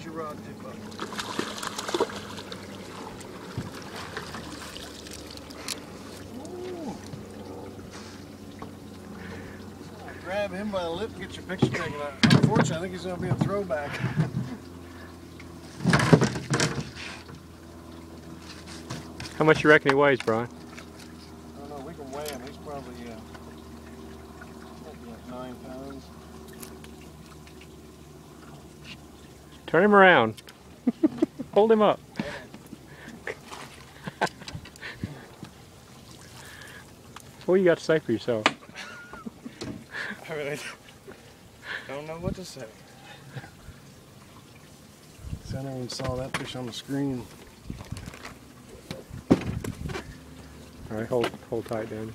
Where's your rod tip up? Grab him by the lip and get your picture taken. Unfortunately, I think he's going to be a throwback. How much you reckon he weighs, Brian? I don't know, we can weigh him. He's probably like 9 pounds. Turn him around. Hold him up. What do you got to say for yourself? I really don't know what to say. See, I never even saw that fish on the screen. All right, hold tight, Dan.